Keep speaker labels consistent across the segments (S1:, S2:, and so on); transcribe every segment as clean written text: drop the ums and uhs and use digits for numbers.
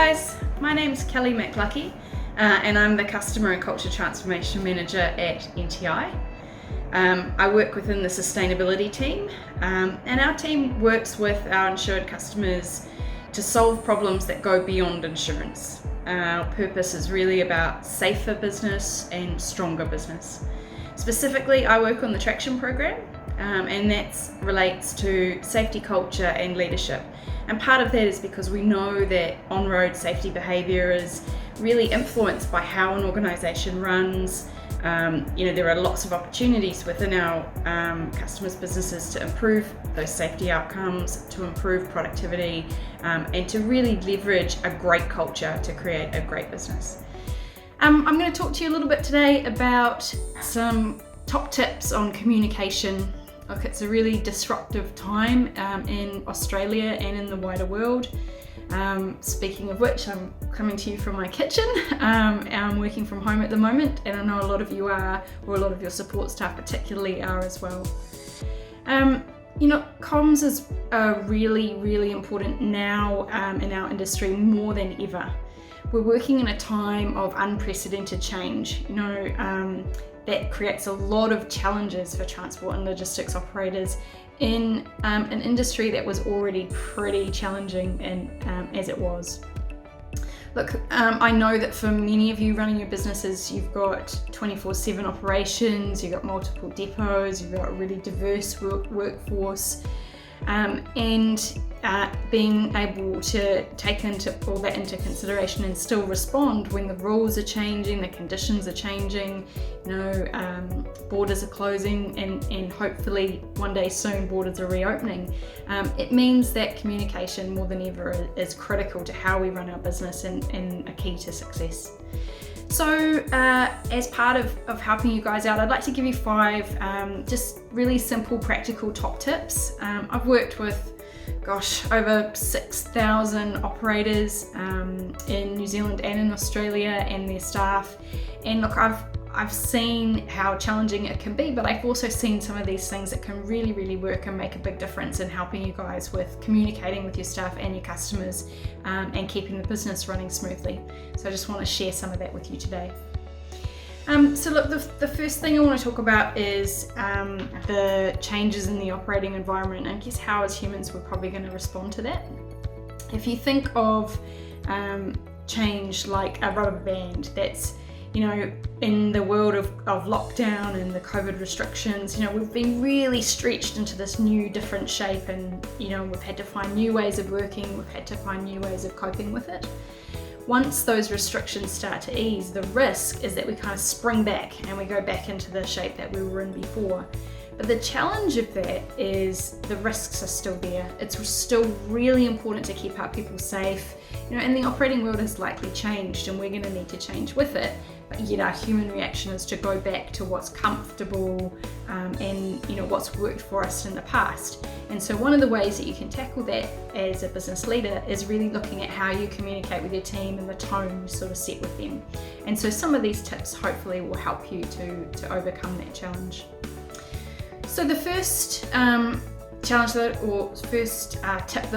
S1: guys, my name's Kelly McLuckie and I'm the Customer and Culture Transformation Manager at NTI. I work within the sustainability team and our team works with our insured customers to solve problems that go beyond insurance. Our purpose is really about safer business and stronger business. Specifically, I work on the Traction program and that relates to safety culture and leadership. And part of that is because we know that on-road safety behaviour is really influenced by how an organisation runs. There are lots of opportunities within our customers' businesses to improve those safety outcomes, to improve productivity, and to really leverage a great culture to create a great business. I'm going to talk to you a little bit today about some top tips on communication. Look, it's a really disruptive time in Australia and in the wider world. Speaking of which, I'm coming to you from my kitchen. I'm working from home at the moment, and I know a lot of you are, or a lot of your support staff particularly are as well. Comms is really, really important now in our industry more than ever. We're working in a time of unprecedented change. That creates a lot of challenges for transport and logistics operators in an industry that was already pretty challenging and as it was. Look, I know that for many of you running your businesses, you've got 24/7 operations, you've got multiple depots, you've got a really diverse workforce, and being able to take all that into consideration and still respond when the rules are changing, the conditions are changing, borders are closing, and hopefully one day soon borders are reopening. It means that communication more than ever is critical to how we run our business and a key to success. So as part of helping you guys out, I'd like to give you 5 just really simple, practical top tips. I've worked with over 6,000 operators in New Zealand and in Australia and their staff. And look, I've seen how challenging it can be, but I've also seen some of these things that can really, really work and make a big difference in helping you guys with communicating with your staff and your customers and keeping the business running smoothly. So I just want to share some of that with you today. So look, the first thing I want to talk about is the changes in the operating environment, and I guess how as humans we're probably going to respond to that. If you think of change like a rubber band that's in the world of lockdown and the COVID restrictions, we've been really stretched into this new different shape, and we've had to find new ways of working, we've had to find new ways of coping with it. Once those restrictions start to ease, the risk is that we kind of spring back and we go back into the shape that we were in before. But the challenge of that is the risks are still there. It's still really important to keep our people safe, and the operating world has likely changed and we're going to need to change with it. But yet our human reaction is to go back to what's comfortable and what's worked for us in the past. And so one of the ways that you can tackle that as a business leader is really looking at how you communicate with your team and the tone you sort of set with them. And so some of these tips hopefully will help you to overcome that challenge. So the first tip that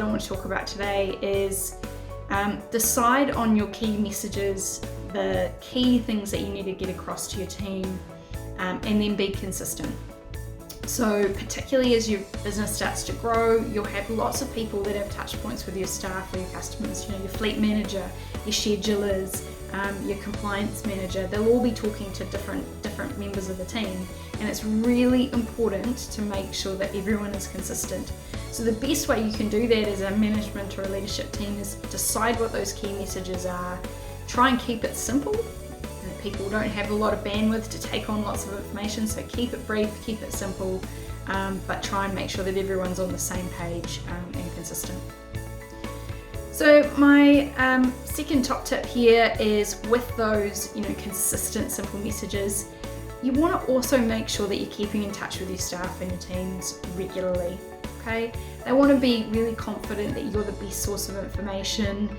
S1: I want to talk about today is decide on your key messages, the key things that you need to get across to your team, and then be consistent. So particularly as your business starts to grow, you'll have lots of people that have touch points with your staff or your customers, your fleet manager, your schedulers, your compliance manager. They'll all be talking to different members of the team, and it's really important to make sure that everyone is consistent. So the best way you can do that as a management or a leadership team is decide what those key messages are. Try and keep it simple. People don't have a lot of bandwidth to take on lots of information, so keep it brief, keep it simple, but try and make sure that everyone's on the same page and consistent. So my second top tip here is with those consistent, simple messages, you want to also make sure that you're keeping in touch with your staff and your teams regularly. okay? They want to be really confident that you're the best source of information.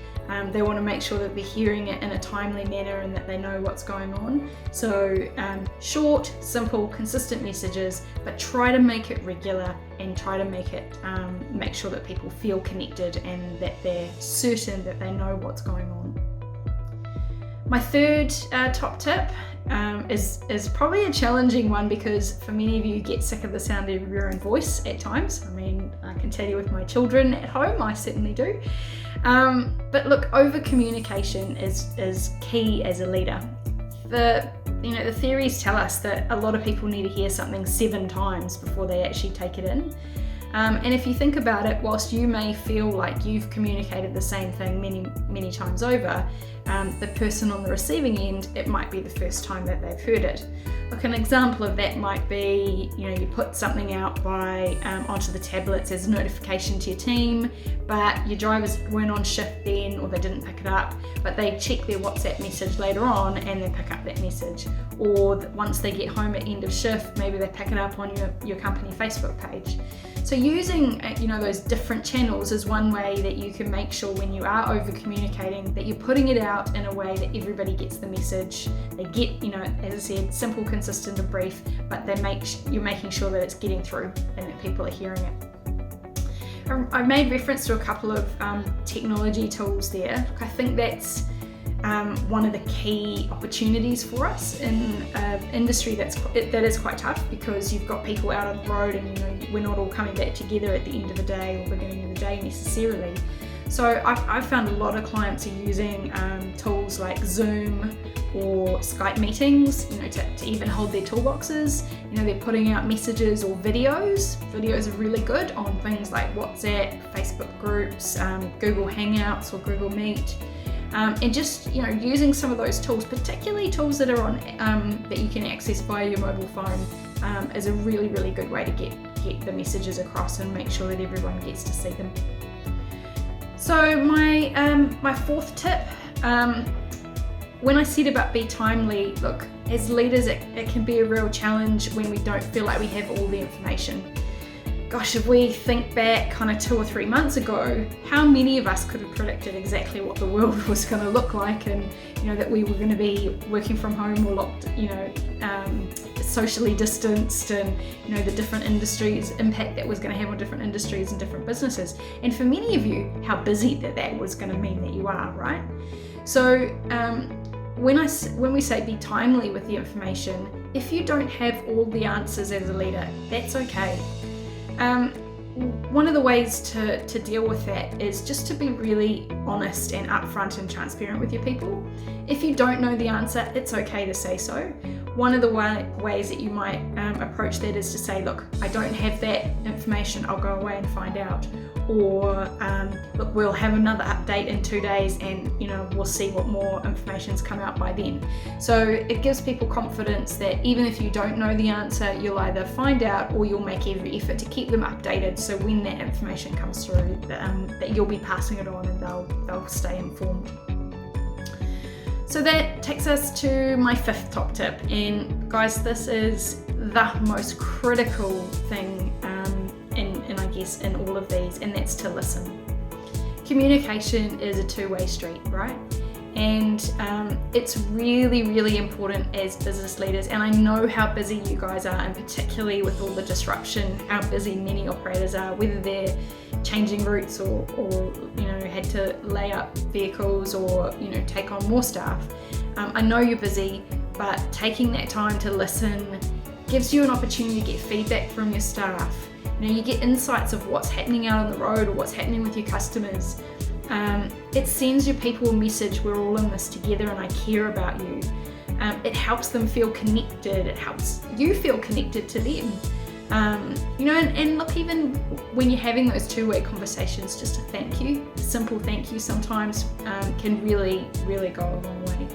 S1: They want to make sure that they're hearing it in a timely manner and that they know what's going on. So short, simple, consistent messages, but try to make it regular and try to make sure that people feel connected and that they're certain that they know what's going on. My third top tip is probably a challenging one, because for many of you get sick of the sound of your own voice at times. I mean, I can tell you with my children at home, I certainly do. But look, over communication is key as a leader. The theories tell us that a lot of people need to hear something 7 times before they actually take it in. And if you think about it, whilst you may feel like you've communicated the same thing many times over, the person on the receiving end, it might be the first time that they've heard it. Look, an example of that might be, you put something out onto the tablets as a notification to your team, but your drivers weren't on shift then, or they didn't pick it up, but they check their WhatsApp message later on and they pick up that message. Or once they get home at end of shift, maybe they pick it up on your company Facebook page. So using those different channels is one way that you can make sure when you are over communicating that you're putting it out in a way that everybody gets the message. They get, as I said, simple, consistent and brief, but you're making sure that it's getting through and that people are hearing it. I made reference to a couple of technology tools there. I think that's one of the key opportunities for us in an industry that is quite tough, because you've got people out on the road and we're not all coming back together at the end of the day or beginning of the day necessarily. So I've found a lot of clients are using tools like Zoom or Skype meetings, to even hold their toolboxes. They're putting out messages or videos. Videos are really good on things like WhatsApp, Facebook groups, Google Hangouts or Google Meet. And just using some of those tools, particularly tools that are on that you can access via your mobile phone, is a really, really good way to get the messages across and make sure that everyone gets to see them. So my fourth tip, when I said about be timely, look, as leaders it can be a real challenge when we don't feel like we have all the information. Gosh, if we think back kind of 2 or 3 months ago, how many of us could have predicted exactly what the world was going to look like, and that we were going to be working from home or locked, socially distanced, and the different industries impact that was going to have on different industries and different businesses. And for many of you, how busy that was going to mean that you are, right? So when we say be timely with the information, if you don't have all the answers as a leader, that's okay. One of the ways to deal with that is just to be really honest and upfront and transparent with your people. If you don't know the answer, it's okay to say so. One of the ways that you might approach that is to say, look, I don't have that information, I'll go away and find out. Or look, we'll have another update in 2 days and we'll see what more information's come out by then. So it gives people confidence that even if you don't know the answer, you'll either find out or you'll make every effort to keep them updated, so when that information comes through, that you'll be passing it on and they'll stay informed. So that takes us to my 5th top tip, and guys, this is the most critical thing in all of these, and that's to listen. Communication is a two-way street, right? And it's really, really important as business leaders, and I know how busy you guys are, and particularly with all the disruption, how busy many operators are, whether they're changing routes or had to lay up vehicles or take on more staff. I know you're busy, but taking that time to listen gives you an opportunity to get feedback from your staff. You get insights of what's happening out on the road or what's happening with your customers. It sends your people a message, we're all in this together and I care about you. It helps them feel connected, it helps you feel connected to them. And look, even when you're having those two-way conversations, just a thank you, a simple thank you sometimes can really, really go a long way.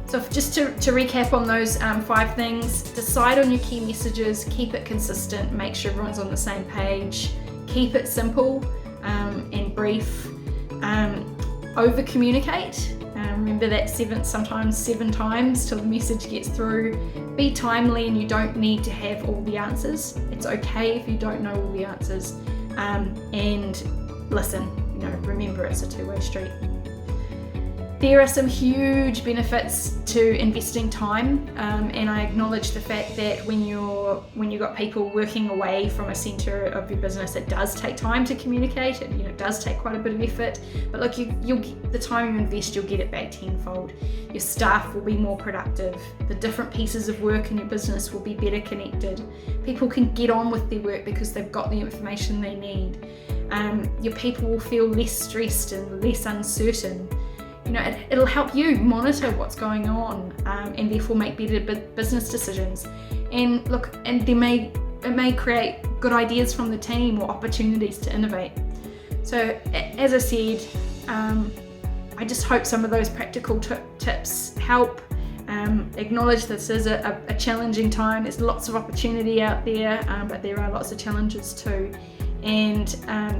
S1: So just to recap on those 5 things: decide on your key messages, keep it consistent, make sure everyone's on the same page, keep it simple and brief, over communicate, Remember that sometimes seven times till the message gets through. Be timely, and you don't need to have all the answers. It's okay if you don't know all the answers. And listen, remember it's a two-way street. There are some huge benefits to investing time, and I acknowledge the fact that when you've got people working away from a centre of your business, it does take time to communicate. It does take quite a bit of effort. But look, you'll get the time you invest, you'll get it back tenfold. Your staff will be more productive. The different pieces of work in your business will be better connected. People can get on with their work because they've got the information they need. Your people will feel less stressed and less uncertain. It'll help you monitor what's going on, and therefore make better business decisions. And look, and it may create good ideas from the team or opportunities to innovate. So as I said, I just hope some of those practical tips help. Acknowledge this is a challenging time. There's lots of opportunity out there, but there are lots of challenges too. And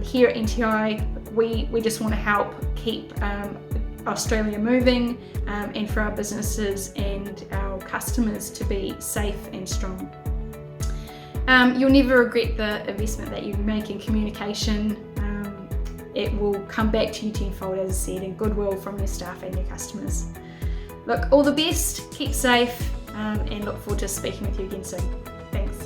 S1: here at NTI, we just want to help keep Australia moving, and for our businesses and our customers to be safe and strong. You'll never regret the investment that you make in communication. It will come back to you tenfold, as I said, in goodwill from your staff and your customers. Look, all the best, keep safe, and look forward to speaking with you again soon. Thanks.